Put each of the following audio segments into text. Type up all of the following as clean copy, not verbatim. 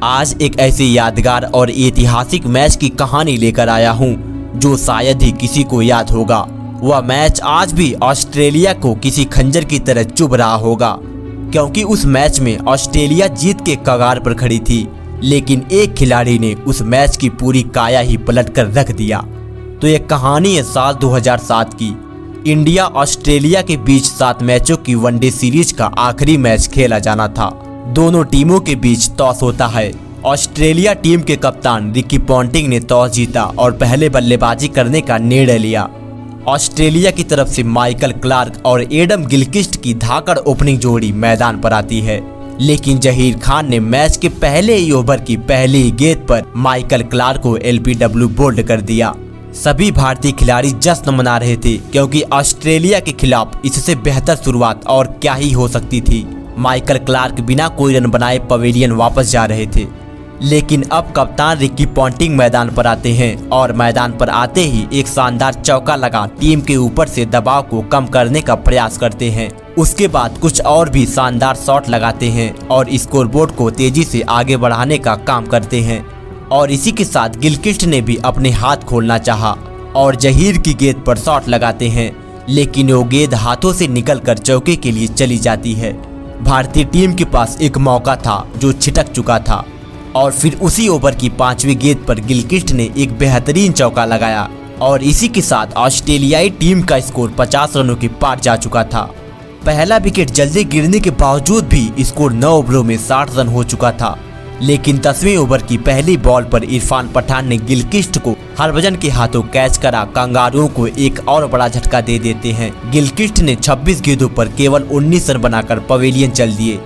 आज एक ऐसे यादगार और ऐतिहासिक मैच की कहानी लेकर आया हूं, जो शायद ही किसी को याद होगा। वह मैच आज भी ऑस्ट्रेलिया को किसी खंजर की तरह चुभ रहा होगा, क्योंकि उस मैच में ऑस्ट्रेलिया जीत के कगार पर खड़ी थी, लेकिन एक खिलाड़ी ने उस मैच की पूरी काया ही पलट कर रख दिया। तो यह कहानी है साल 2007 की। इंडिया ऑस्ट्रेलिया के बीच 7 मैचों की वनडे सीरीज का आखिरी मैच खेला जाना था। दोनों टीमों के बीच टॉस होता है। ऑस्ट्रेलिया टीम के कप्तान रिकी पॉन्टिंग ने टॉस जीता और पहले बल्लेबाजी करने का निर्णय लिया। ऑस्ट्रेलिया की तरफ से माइकल क्लार्क और एडम गिलक्रिस्ट की धाकड़ ओपनिंग जोड़ी मैदान पर आती है, लेकिन जहीर खान ने मैच के पहले ही ओवर की पहली गेंद पर माइकल क्लार्क को एलबीडब्ल्यू बोल्ड कर दिया। सभी भारतीय खिलाड़ी जश्न मना रहे थे, क्योंकि ऑस्ट्रेलिया के खिलाफ इससे बेहतर शुरुआत और क्या ही हो सकती थी। माइकल क्लार्क बिना कोई रन बनाए पवेलियन वापस जा रहे थे, लेकिन अब कप्तान रिकी पॉन्टिंग मैदान पर आते हैं और मैदान पर आते ही एक शानदार चौका लगा टीम के ऊपर से दबाव को कम करने का प्रयास करते हैं। उसके बाद कुछ और भी शानदार शॉट लगाते हैं और स्कोरबोर्ड को तेजी से आगे बढ़ाने का काम करते हैं। और इसी के साथ गिलक्रिस्ट ने भी अपने हाथ खोलना चाहा और जहीर की गेंद पर शॉट लगाते हैं, लेकिन वो गेंद हाथों से निकलकर चौके के लिए चली जाती है। भारतीय टीम के पास एक मौका था जो छिटक चुका था, और फिर उसी ओवर की 5वीं गेंद पर गिलक्रिस्ट ने एक बेहतरीन चौका लगाया और इसी के साथ ऑस्ट्रेलियाई टीम का स्कोर 50 रनों के पार जा चुका था। पहला विकेट जल्दी गिरने के बावजूद भी स्कोर 9 ओवरों में 60 रन हो चुका था, लेकिन 10वीं ओवर की पहली बॉल पर इरफान पठान ने गिलक्रिस्ट को हरभजन के हाथों कैच करा कंगारुओं को एक और बड़ा झटका दे देते हैं। गिलक्रिस्ट ने 26 गेंदों पर केवल 19 रन बनाकर पवेलियन चल दिए।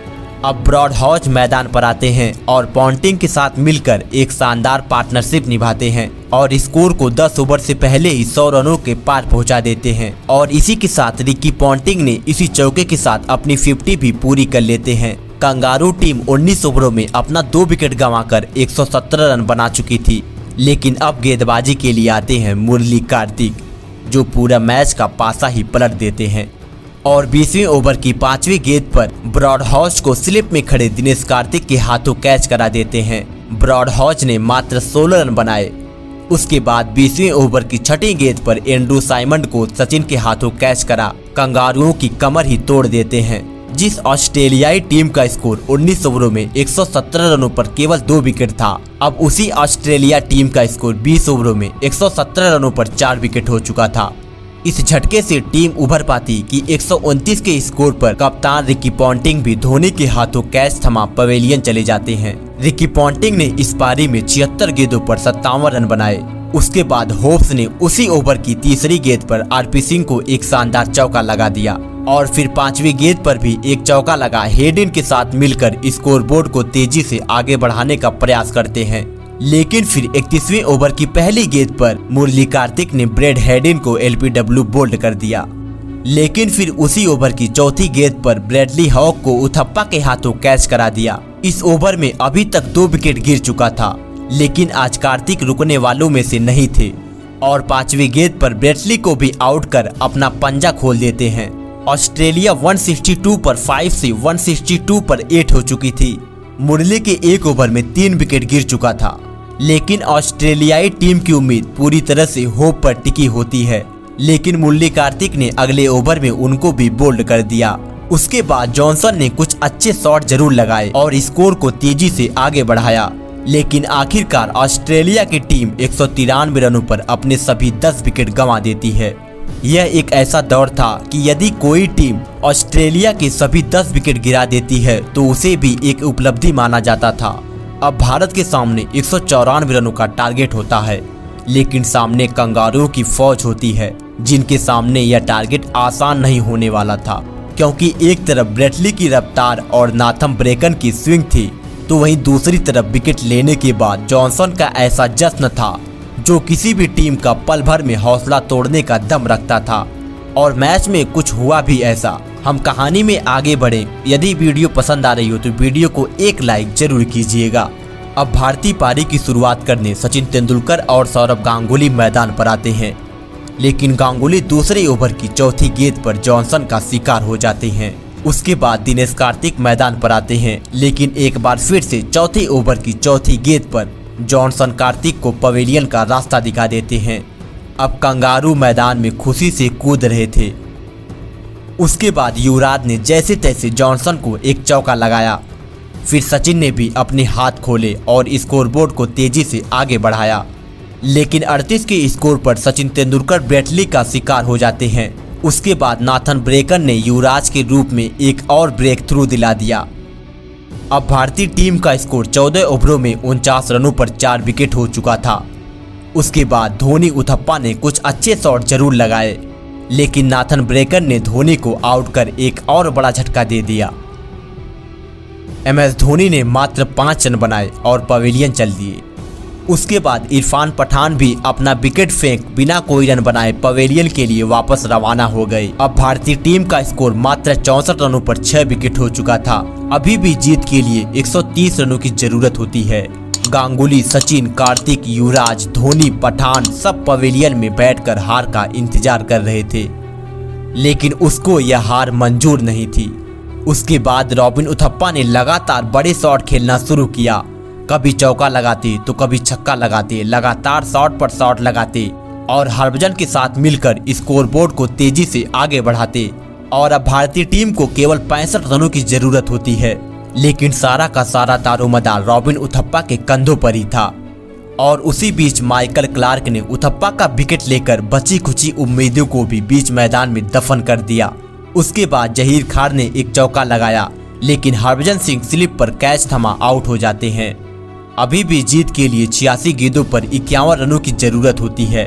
अब ब्रॉड हॉज मैदान पर आते हैं और पॉन्टिंग के साथ मिलकर एक शानदार पार्टनरशिप निभाते हैं और स्कोर को 10 ओवर से पहले ही 100 रनों के पार पहुंचा देते हैं। और इसी के साथ रिकी पॉन्टिंग ने इसी चौके के साथ अपनी 50 भी पूरी कर लेते हैं। कंगारू टीम 19 ओवरों में अपना 2 विकेट गंवाकर 117 रन बना चुकी थी, लेकिन अब गेंदबाजी के लिए आते हैं मुरली कार्तिक, जो पूरा मैच का पासा ही पलट देते हैं और 20वें ओवर की 5वीं गेंद पर ब्रॉड हॉज को स्लिप में खड़े दिनेश कार्तिक के हाथों कैच करा देते हैं। ब्रॉड हॉज ने मात्र 16 रन बनाए। उसके बाद 20वें ओवर की 6ठी गेंद पर एंड्रू साइमंड को सचिन के हाथों कैच करा कंगारुओं की कमर ही तोड़ देते हैं। जिस ऑस्ट्रेलियाई टीम का स्कोर 19 ओवरों में 117 रनों पर केवल 2 विकेट था, अब उसी ऑस्ट्रेलिया टीम का स्कोर 20 ओवरों में 117 रनों पर 4 विकेट हो चुका था। इस झटके से टीम उभर पाती कि 129 के स्कोर पर कप्तान रिकी पॉन्टिंग भी धोनी के हाथों कैच थमा पवेलियन चले जाते हैं। रिकी पॉन्टिंग ने इस पारी में 76 गेंदों पर 57 रन बनाए। उसके बाद होप्स ने उसी ओवर की 3री गेंद पर आरपी सिंह को एक शानदार चौका लगा दिया और फिर 5वीं गेंद पर भी एक चौका लगा हेडिन के साथ मिलकर स्कोरबोर्ड को तेजी से आगे बढ़ाने का प्रयास करते हैं। लेकिन फिर 31वें ओवर की पहली गेंद पर मुरली कार्तिक ने ब्रेड हेडिन को एलबीडब्ल्यू बोल्ड कर दिया, लेकिन फिर उसी ओवर की 4थी गेंद पर ब्रैडली हॉक को उथप्पा के हाथों कैच करा दिया। इस ओवर में अभी तक 2 विकेट गिर चुका था, लेकिन आज कार्तिक रुकने वालों में से नहीं थे और 5वीं गेंद पर ब्रेडली को भी आउट कर अपना पंजा खोल देते हैं। ऑस्ट्रेलिया 162 पर 5 से 162 पर 8 हो चुकी थी। मुरली के एक ओवर में 3 विकेट गिर चुका था, लेकिन ऑस्ट्रेलियाई टीम की उम्मीद पूरी तरह से होप पर टिकी होती है, लेकिन मुरली कार्तिक ने अगले ओवर में उनको भी बोल्ड कर दिया। उसके बाद जॉनसन ने कुछ अच्छे शॉट जरूर लगाए और स्कोर को तेजी से आगे बढ़ाया, लेकिन आखिरकार ऑस्ट्रेलिया की टीम 193 रनों पर अपने सभी 10 विकेट गंवा देती है। यह एक ऐसा दौर था कि यदि कोई टीम ऑस्ट्रेलिया के सभी 10 विकेट गिरा देती है तो उसे भी एक उपलब्धि माना जाता था। अब भारत के सामने 194 रनों का टारगेट होता है, लेकिन सामने कंगारुओं की फौज होती है, जिनके सामने यह टारगेट आसान नहीं होने वाला था, क्योंकि एक तरफ ब्रेटली की रफ्तार और नाथम ब्रेकन की स्विंग थी, तो वहीं दूसरी तरफ विकेट लेने के बाद जॉनसन का ऐसा जश्न था जो किसी भी टीम का पल भर में हौसला तोड़ने का दम रखता था। और मैच में कुछ हुआ भी ऐसा। हम कहानी में आगे बढ़े। यदि वीडियो पसंद आ रही हो तो वीडियो को एक लाइक जरूर कीजिएगा। अब भारतीय पारी की शुरुआत करने सचिन तेंदुलकर और सौरव गांगुली मैदान पर आते हैं, लेकिन गांगुली दूसरे ओवर की 4थी गेंद पर जॉनसन का शिकार हो जाते हैं। उसके बाद दिनेश कार्तिक मैदान पर आते हैं, लेकिन एक बार फिर से चौथे ओवर की चौथी गेंद पर जॉनसन कार्तिक को पवेलियन का रास्ता दिखा देते हैं। अब कंगारू मैदान में खुशी से कूद रहे थे। उसके बाद युवराज ने जैसे तैसे जॉनसन को एक चौका लगाया। फिर सचिन ने भी अपने हाथ खोले और स्कोरबोर्ड को तेजी से आगे बढ़ाया, लेकिन 38 के स्कोर पर सचिन तेंदुलकर ब्रेटली का शिकार हो जाते हैं। उसके बाद नाथन ब्रेकर ने युवराज के रूप में एक और ब्रेक थ्रू दिला दिया। अब भारतीय टीम का स्कोर 14 ओवरों में 49 रनों पर 4 विकेट हो चुका था। उसके बाद धोनी उथप्पा ने कुछ अच्छे शॉट जरूर लगाए, लेकिन नाथन ब्रेकर ने धोनी को आउट कर एक और बड़ा झटका दे दिया। MS धोनी ने मात्र 5 रन बनाए और पवेलियन चल दिए। उसके बाद इरफान पठान भी अपना विकेट फेंक बिना कोई रन बनाए पवेलियन के लिए वापस रवाना हो गए। अब भारतीय टीम का स्कोर मात्र 64 रनों पर 6 विकेट हो चुका था। अभी भी जीत के लिए 130 रनों की जरूरत होती है। गांगुली, सचिन, कार्तिक, युवराज, धोनी, पठान सब पवेलियन में बैठकर हार का इंतजार कर रहे थे, लेकिन उसको यह हार मंजूर नहीं थी। उसके बाद रॉबिन उथप्पा ने लगातार बड़े शॉट खेलना शुरू किया। कभी चौका लगाते तो कभी छक्का लगाते, लगातार शॉट पर शॉट लगाते और हरभजन के साथ मिलकर स्कोरबोर्ड को तेजी से आगे बढ़ाते। और अब भारतीय टीम को केवल 65 रनों की जरूरत होती है, लेकिन सारा का सारा दारोमदार रॉबिन उथप्पा के कंधों पर ही था। और उसी बीच माइकल क्लार्क ने उथप्पा का विकेट लेकर बची खुची उम्मीदों को भी बीच मैदान में दफन कर दिया। उसके बाद जहीर खान ने एक चौका लगाया, लेकिन हरभजन सिंह स्लिप पर कैच थमा आउट हो जाते हैं। अभी भी जीत के लिए 86 गेंदों पर 51 रनों की जरूरत होती है।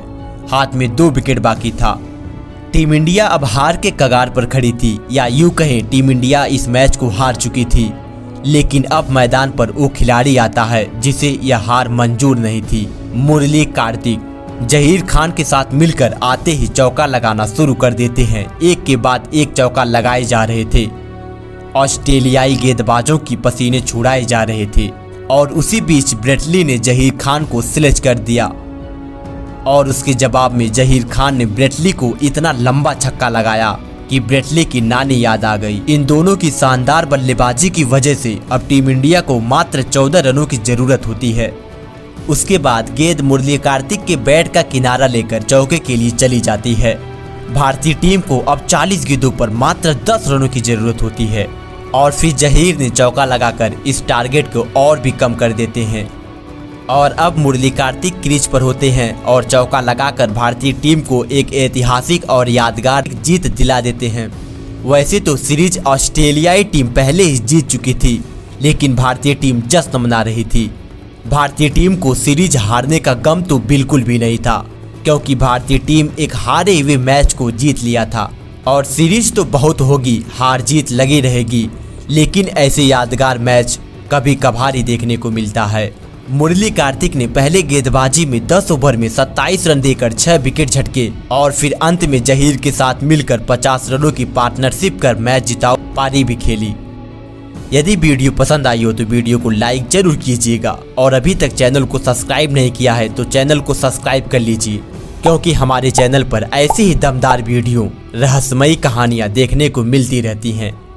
हाथ में 2 विकेट बाकी था। टीम इंडिया अब हार के कगार पर खड़ी थी, या यूं कहें टीम इंडिया इस मैच को हार चुकी थी। लेकिन अब मैदान पर वो खिलाड़ी आता है जिसे यह हार मंजूर नहीं थी। मुरली कार्तिक जहीर खान के साथ मिलकर आते ही चौका लगाना शुरू कर देते हैं। एक के बाद एक चौका लगाए जा रहे थे। ऑस्ट्रेलियाई गेंदबाजों की पसीने छुड़ाए जा रहे थे और उसी बीच ब्रेटली ने जहीर खान को स्लेज कर दिया और उसके जवाब में जहीर खान ने ब्रेटली को इतना लंबा छक्का लगाया कि ब्रेटली की नानी याद आ गई। इन दोनों की शानदार बल्लेबाजी की वजह से अब टीम इंडिया को मात्र 14 रनों की जरूरत होती है। उसके बाद गेंद मुरली कार्तिक के बैट का किनारा लेकर चौके के लिए चली जाती है। भारतीय टीम को अब 40 गेंदों पर मात्र 10 रनों की जरूरत होती है और फिर जहीर ने चौका लगाकर इस टारगेट को और भी कम कर देते हैं। और अब मुरली कार्तिक क्रीज पर होते हैं और चौका लगाकर भारतीय टीम को एक ऐतिहासिक और यादगार जीत दिला देते हैं। वैसे तो सीरीज ऑस्ट्रेलियाई टीम पहले ही जीत चुकी थी, लेकिन भारतीय टीम जश्न मना रही थी। भारतीय टीम को सीरीज हारने का गम तो बिल्कुल भी नहीं था, क्योंकि भारतीय टीम एक हारे हुए मैच को जीत लिया था। और सीरीज तो बहुत होगी, हार जीत लगी रहेगी, लेकिन ऐसे यादगार मैच कभी कभार ही देखने को मिलता है। मुरली कार्तिक ने पहले गेंदबाजी में 10 ओवर में 27 रन देकर 6 विकेट झटके और फिर अंत में जहीर के साथ मिलकर 50 रनों की पार्टनरशिप कर मैच जिताऊ पारी भी खेली। यदि वीडियो पसंद आई हो तो वीडियो को लाइक जरूर कीजिएगा और अभी तक चैनल को सब्सक्राइब नहीं किया है तो चैनल को सब्सक्राइब कर लीजिए, क्योंकि हमारे चैनल पर ऐसी ही दमदार वीडियो, रहस्यमयी कहानियाँ देखने को मिलती रहती हैं।